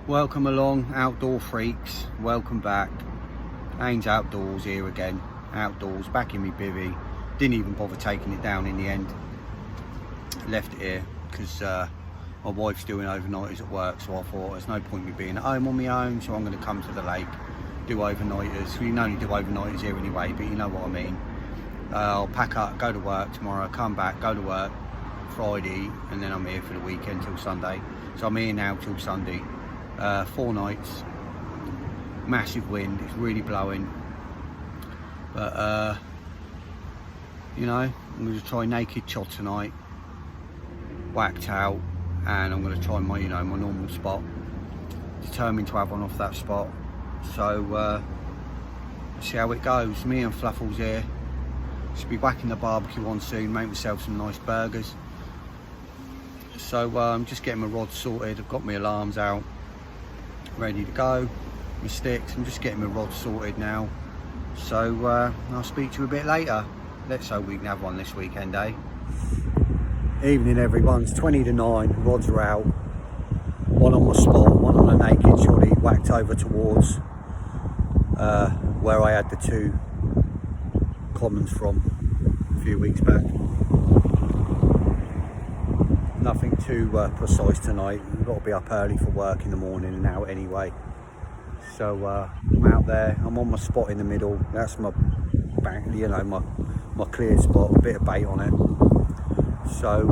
Welcome along, outdoor freaks. Welcome back. Ains Outdoors here again. Outdoors, back in my bivvy. Didn't even bother taking it down in the end. Left it here because my wife's doing overnighters at work, so I thought there's no point in me being at home on my own, so I'm going to come to the lake, do overnighters. We can only do overnighters here anyway, but you know what I mean. I'll pack up, go to work tomorrow, come back, go to work Friday, and then I'm here for the weekend till Sunday. So I'm here now till Sunday. 4 nights, massive wind, it's really blowing, but you know, I'm going to try naked shot tonight, whacked out, and I'm going to try my, my normal spot. Determined to have one off that spot, so see how it goes. Me and Fluffles here, should be whacking the barbecue on soon, make myself some nice burgers. So I'm just getting my rod sorted, I've got my alarms out, ready to go, my sticks. I'm just getting my rod sorted now, so I'll speak to you a bit later. Let's hope we can have one this weekend, eh? Evening everyone, it's 20 to 9, rods are out, one on my spot, one on a naked shotty, whacked over towards where I had the 2 commons from a few weeks back. Nothing too precise tonight. We've got to be up early for work in the morning and out anyway. So I'm out there. I'm on my spot in the middle. That's my bank, my clear spot. A bit of bait on it. So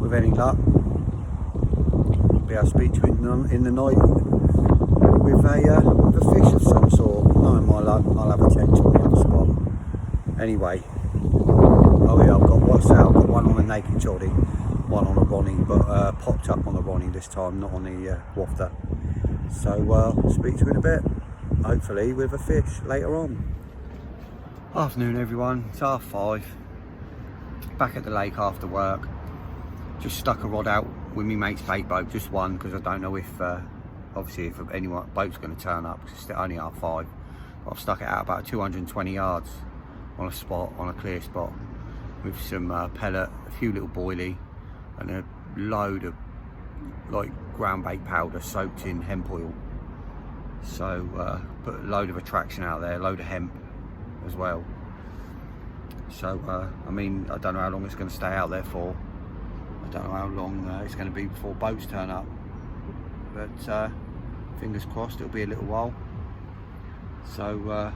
with any luck, I'll speak to you in the night with a fish of some sort. Knowing my luck, I'll have a 10 on the other spot. Anyway, oh yeah, I've got one on a naked jolly, one on a Ronnie, but popped up on the Ronnie this time, not on the wafter. So I'll speak to you in a bit, hopefully with a fish later on. Afternoon everyone, it's 5:30, back at the lake after work. Just stuck a rod out with my mate's bait boat, just one, because I don't know if obviously if anyone boat's going to turn up, because it's only 5:30. But I've stuck it out about 220 yards on a spot, on a clear spot, with some pellet, a few little boilie, and a load of like ground bait powder soaked in hemp oil. So put a load of attraction out there, a load of hemp as well. So I mean, I don't know how long it's going to stay out there for. I don't know how long it's going to be before boats turn up, but fingers crossed it'll be a little while. So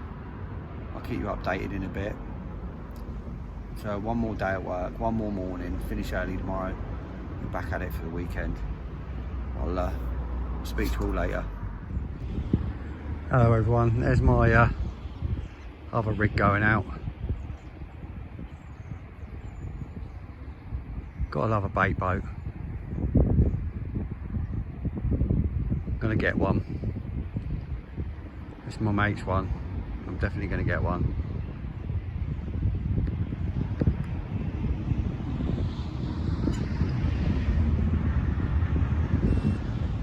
I'll keep you updated in a bit. So one more day at work, one more morning, finish early tomorrow, and back at it for the weekend. I'll speak to you all later. Hello everyone, there's my other rig going out. Gotta love a bait boat. Gonna get one. It's my mate's one. I'm definitely gonna get one.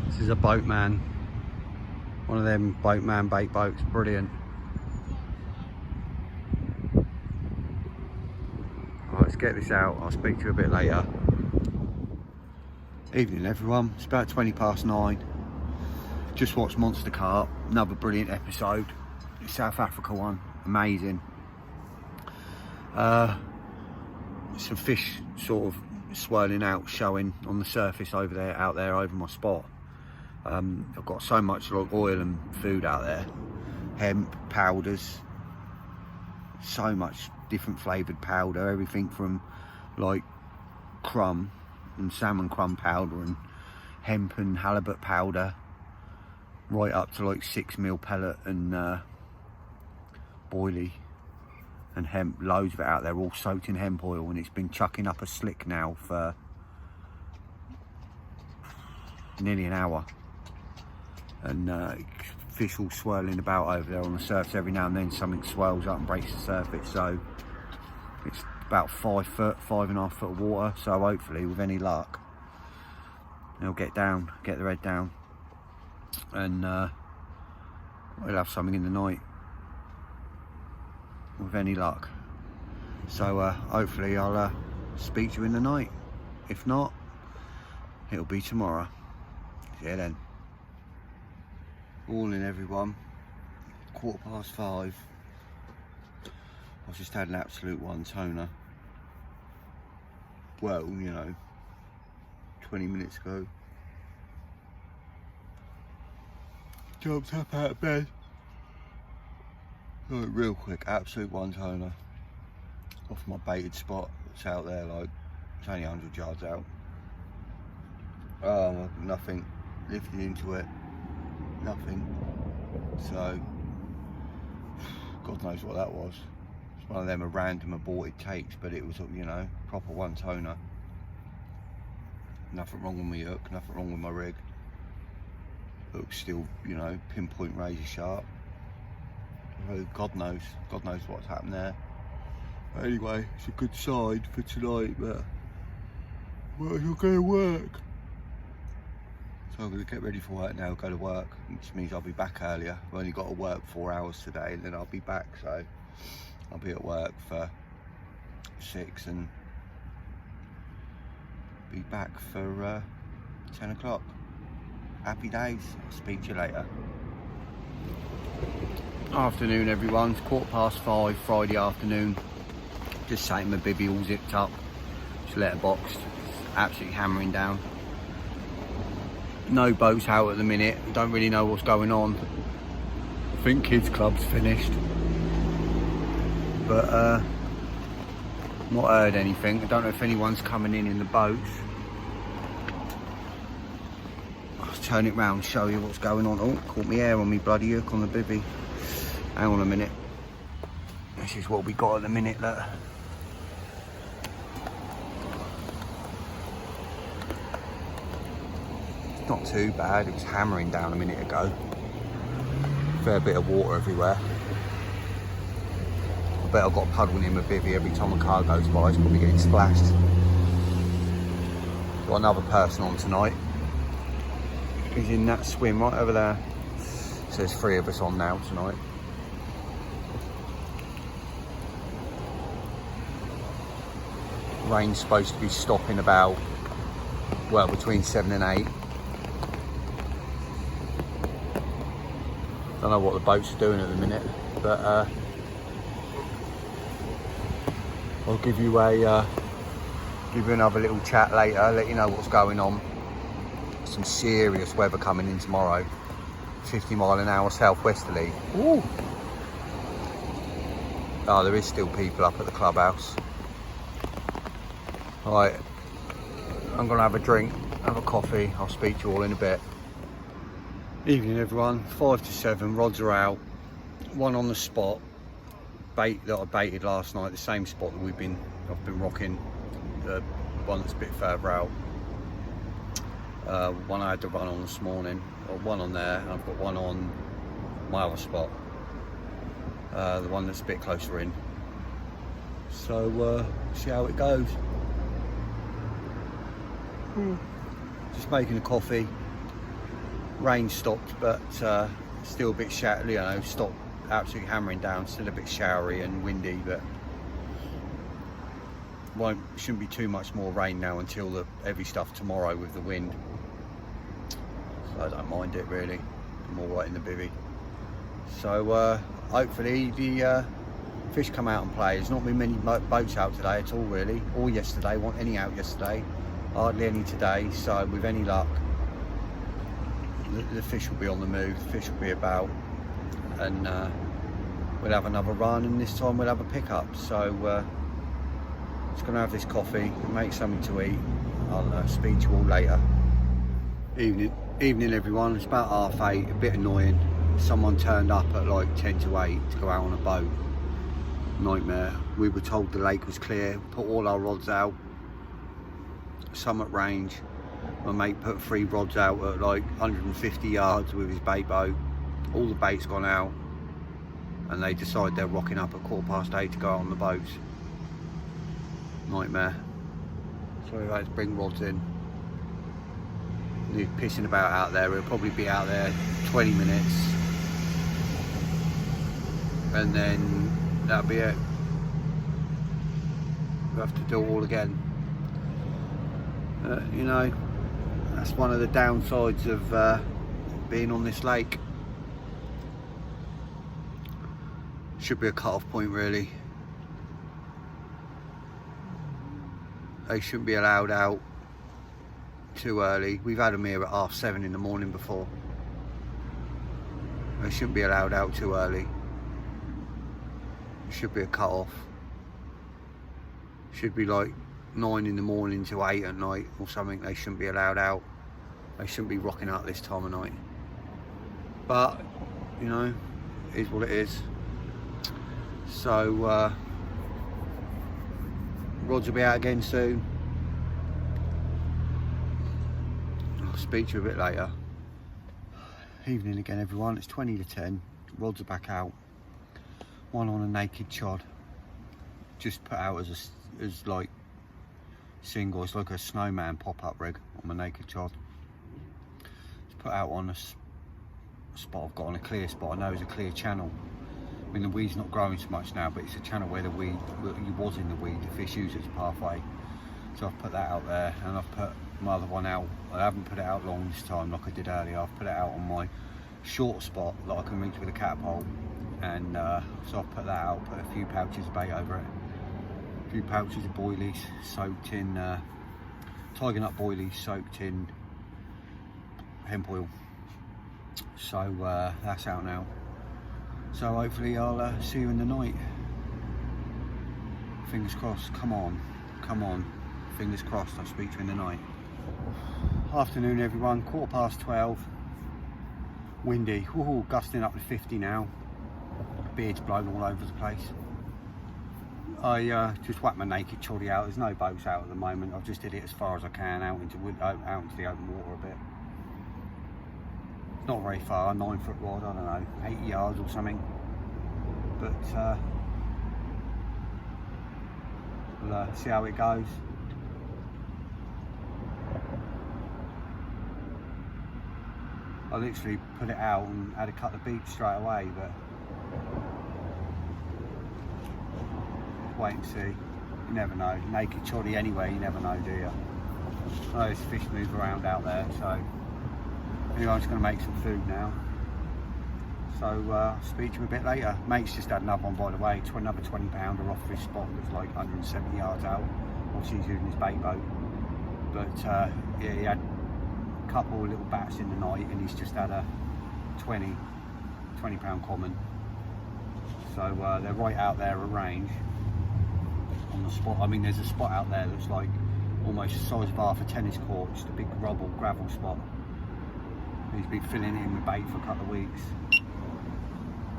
This is a Boatman, one of them Boatman bait boats, brilliant. Right, let's get this out, I'll speak to you a bit later. Evening everyone, it's about 9:20. Just watched Monster Carp, another brilliant episode, South Africa one, amazing. Some fish sort of swirling out, showing on the surface out there over my spot. I've got so much like oil and food out there, hemp, powders, so much different flavoured powder, everything from like crumb and salmon crumb powder and hemp and halibut powder, right up to like 6mm pellet and boilie and hemp, loads of it out there, all soaked in hemp oil, and it's been chucking up a slick now for nearly an hour. And fish all swirling about over there on the surface. Every now and then something swirls up and breaks the surface, so it's about 5 foot, 5.5 foot of water. So hopefully with any luck they'll get the head down, and we'll have something in the night with any luck. So hopefully I'll speak to you in the night. If not, it'll be tomorrow. See you then. Morning everyone, 5:15. I've just had an absolute one toner. Well, you know, 20 minutes ago. Jumped up out of bed. Like, real quick, absolute one toner. Off my baited spot. It's out there, like, it's only 100 yards out. Nothing lifted into it. Nothing. So, God knows what that was. It's one of them random aborted takes, but it was, you know, proper one toner. Nothing wrong with my hook, nothing wrong with my rig. Hook's still, you know, pinpoint razor sharp. God knows what's happened there. But anyway, it's a good sign for tonight, but well, you're going to work. So I'm going to get ready for work now, go to work, which means I'll be back earlier. I've only got to work 4 hours today and then I'll be back, so I'll be at work for 6 and be back for 10 o'clock. Happy days. I'll speak to you later. Afternoon everyone, it's 5:15 Friday afternoon. Just sitting my bivvy all zipped up, just letterboxed, absolutely hammering down. No boats out at the minute, don't really know what's going on. I think kids club's finished, but not heard anything. I don't know if anyone's coming in the boats. I'll turn it round, show you what's going on. Oh, caught me hair on me bloody hook on the bivvy. Hang on a minute. This is what we got at the minute, look. Not too bad, it was hammering down a minute ago. Fair bit of water everywhere. I bet I've got a puddle in my bivvy every time a car goes by, it's probably getting splashed. Got another person on tonight. He's in that swim right over there. So there's 3 of us on now tonight. Rain's supposed to be stopping about, well, between 7 and 8. Don't know what the boats are doing at the minute, but I'll give you another little chat later, let you know what's going on. Some serious weather coming in tomorrow. 50 mile an hour southwesterly. Ooh. Oh, there is still people up at the clubhouse. Right, I'm gonna have a drink, have a coffee. I'll speak to you all in a bit. Evening everyone, 5 to 7, rods are out. One on the spot, bait that I baited last night, the same spot that I've been rocking, the one that's a bit further out. One I had to run on this morning, or one on there, and I've got one on my other spot, the one that's a bit closer in. So see how it goes. Just making a coffee. Rain stopped, but still a bit showery, you know, stopped absolutely hammering down, still a bit showery and windy, but shouldn't be too much more rain now until the heavy stuff tomorrow with the wind. So I don't mind it really, I'm all right in the bivvy. So hopefully the fish come out and play. There's not been many boats out today at all really, or yesterday, wasn't any out yesterday, hardly any today, so with any luck the fish will be on the move, the fish will be about, and we'll have another run, and this time we'll have a pickup. So just gonna have this coffee, make something to eat. I'll speak to you all later. Evening everyone, it's about 8:30, a bit annoying. Someone turned up at like 10 to 8 to go out on a boat. Nightmare. We were told the lake was clear, put all our rods out, some at range. My mate put 3 rods out at like 150 yards with his bait boat. All the bait's gone out, and they decide they're rocking up at 8:15 to go out on the boats. Nightmare. So we had to bring rods in. They're pissing about out there. We'll probably be out there 20 minutes, and then that'll be it. We'll have to do it all again. You know, that's one of the downsides of being on this lake. Should be a cut-off point really. They shouldn't be allowed out too early. We've had them here at 7:30 in the morning before. They shouldn't be allowed out too early. Should be a cut-off. Should be like 9 in the morning to 8 at night or something. They shouldn't be allowed out. They shouldn't be rocking out this time of night. But, you know, it is what it is. So, rods will be out again soon. I'll speak to you a bit later. Evening again everyone, it's 20 to 10. Rods are back out. One on a naked chod. Just put out as like single. It's like a snowman pop-up rig on my naked chod. It's put out on a spot I've got on a clear spot. I know it's a clear channel. I mean the weed's not growing so much now, but it's a channel where the weed was in the weed. The fish use its pathway. So I've put that out there, and I've put my other one out. I haven't put it out long this time like I did earlier. I've put it out on my short spot that I can reach with a catapult, and so I've put that out, put a few pouches of bait over it, a few pouches of boilies soaked in tiger nut boilies soaked in hemp oil. So that's out now, so hopefully I'll see you in the night. Fingers crossed. Come on, fingers crossed I'll speak to you in the night. Afternoon everyone, 12:15. Windy, woohoo, gusting up to 50 now. Beard's blown all over the place. I just whacked my naked choddy out. There's no boats out at the moment. I've just did it as far as I can out into the open water a bit. It's not very far, a 9-foot rod, I don't know, 80 yards or something. But we'll see how it goes. I literally put it out and had to cut the beach straight away, but wait and see. You never know. Naked choddy anyway, you never know, do you? I know there's fish move around out there, so anyway, I'm just going to make some food now. So I'll speak to you a bit later. Mate's just had another one, by the way, another 20-pounder off this spot that's like 170 yards out. Obviously he's using his bait boat, but yeah, he had couple of little bats in the night, and he's just had a 20-pound common. So they're right out there at range on the spot. I mean, there's a spot out there that's like almost the size of half a tennis court, just a big gravel spot. He's been filling it in with bait for a couple of weeks.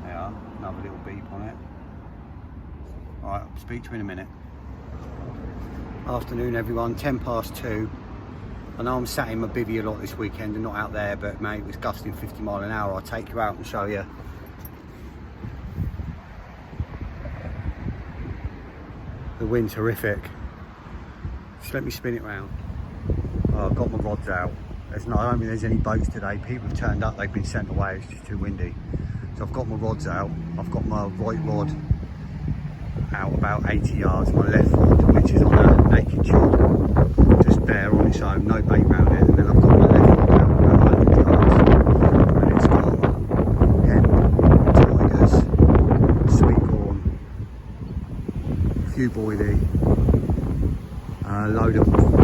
There, another little beep on it. Alright, I'll speak to you in a minute. Afternoon everyone, 2:10. I know I'm sat in my bivvy a lot this weekend and not out there, but mate, it was gusting 50 miles an hour. I'll take you out and show you. The wind's horrific. Just let me spin it round. Oh, I've got my rods out. I don't think there's any boats today. People have turned up, they've been sent away, it's just too windy. So I've got my rods out. I've got my right rod out about 80 yards, my left rod, which is on a naked chod, just bare on its own, no bait round it, and then I've got my left rod out about 100 yards, and it's got hemp, tigers, sweet corn, a few boilie, load of powder,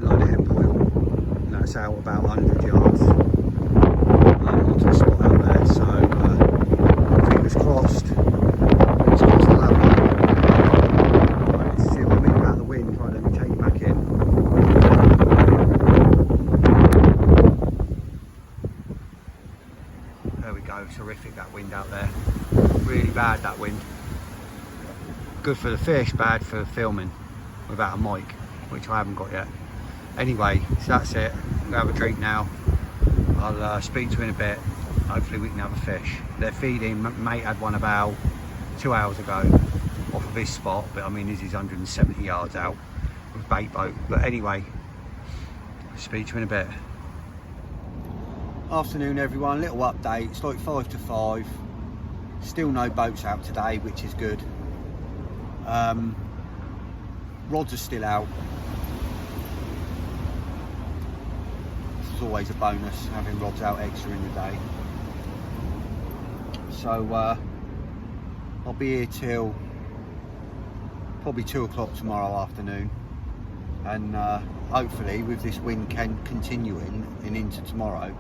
load of hemp oil, and that's out about 100 yards onto the spot out there. So fingers crossed. Still have one. Right, see what I mean about the wind. Right, let me take you back in. There we go. Terrific, that wind out there. Really bad, that wind. Good for the fish, bad for filming without a mic, which I haven't got yet. Anyway, so that's it. I'm gonna have a drink now. I'll speak to you in a bit. Hopefully we can have a fish. They're feeding. Mate had one about 2 hours ago off of this spot, but I mean this is 170 yards out with bait boat. But anyway, speak to you in a bit. Afternoon everyone, little update. It's like 5 to 5. Still no boats out today, which is good. Rods are still out. This is always a bonus, having rods out extra in the day. So I'll be here till probably 2 o'clock tomorrow afternoon, and hopefully with this wind continuing and into tomorrow,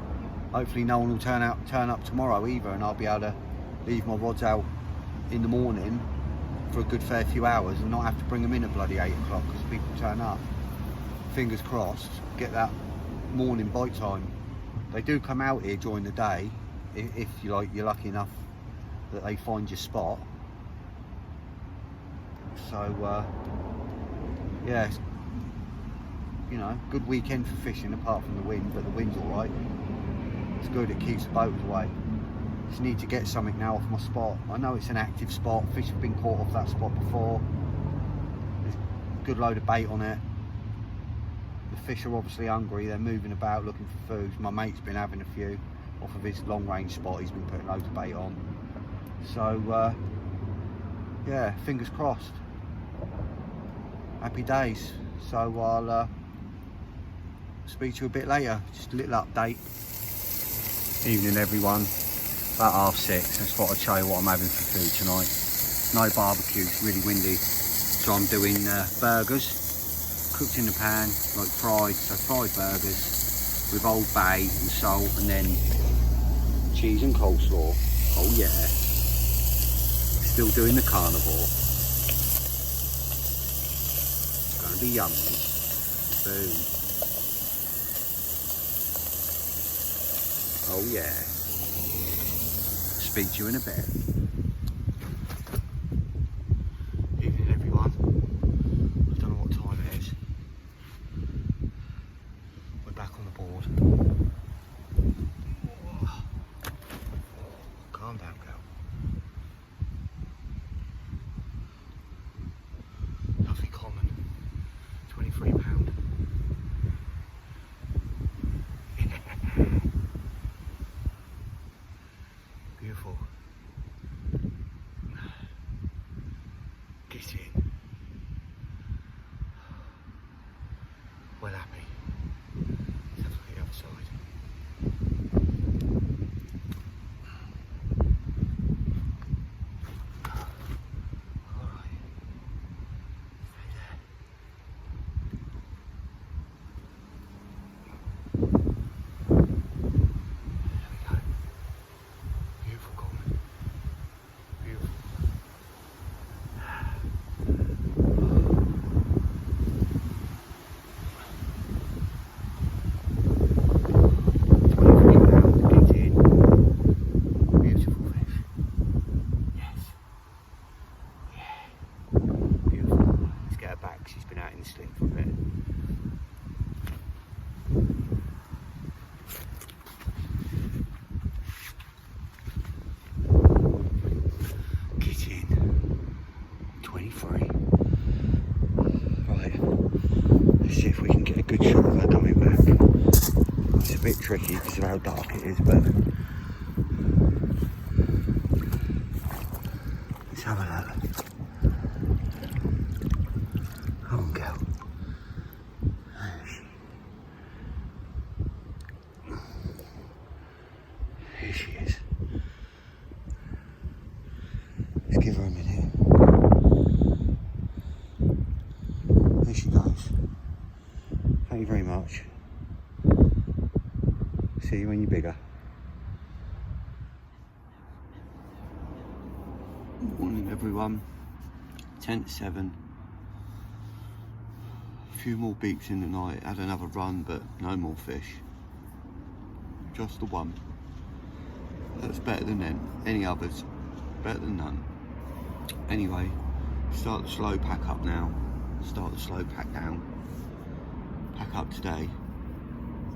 hopefully no one will turn up tomorrow either, and I'll be able to leave my rods out in the morning for a good fair few hours and not have to bring them in at bloody 8 o'clock because people turn up. Fingers crossed, get that morning bite time. They do come out here during the day if you're lucky enough that they find your spot. So yeah, you know, good weekend for fishing apart from the wind, but the wind's alright. It's good, it keeps the boats away. Just need to get something now off my spot. I know it's an active spot, fish have been caught off that spot before. There's a good load of bait on it. The fish are obviously hungry, they're moving about looking for food. My mate's been having a few off of his long range spot, he's been putting loads of bait on. So yeah, fingers crossed. Happy days. So I'll speak to you a bit later. Just a little update. Evening everyone, about 6:30. I just thought I'd show you what I'm having for food tonight. No barbecue, it's really windy. So I'm doing burgers, cooked in the pan, like fried, so fried burgers with Old Bay and salt, and then cheese and coleslaw. Oh yeah. Still doing the carnivore. It's gonna be yummy. Boom. Oh yeah. Speak to you in a bit. Evening everyone. I don't know what time it is. We're back on the board. Oh. Calm down, girl. Lovely common. £23. Beautiful. Get in. Well happy. Let's have a look at the other side. Alright. Stay there. There we go. Beautiful common. Beautiful. £23, get in. Beautiful fish. Yes. Yeah. Beautiful. Let's get her back, she's been out in the sling for a bit. Get in. 23. Right. Let's see if we can get a good shot of her coming back. It's a bit tricky because of how dark it is, but let's have a look. Come on, girl. There she. Here she is. Let's give her a minute. There she goes. Thank you very much. See you when you're bigger. Morning everyone. 10 to 7. A few more beaks in the night. Had another run, but no more fish. Just the one. That's better than any others. Better than none. Anyway, start the slow pack up now. Start the slow pack down. Pack up today.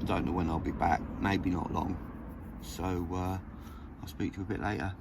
I don't know when I'll be back. Maybe not long. So I'll speak to you a bit later.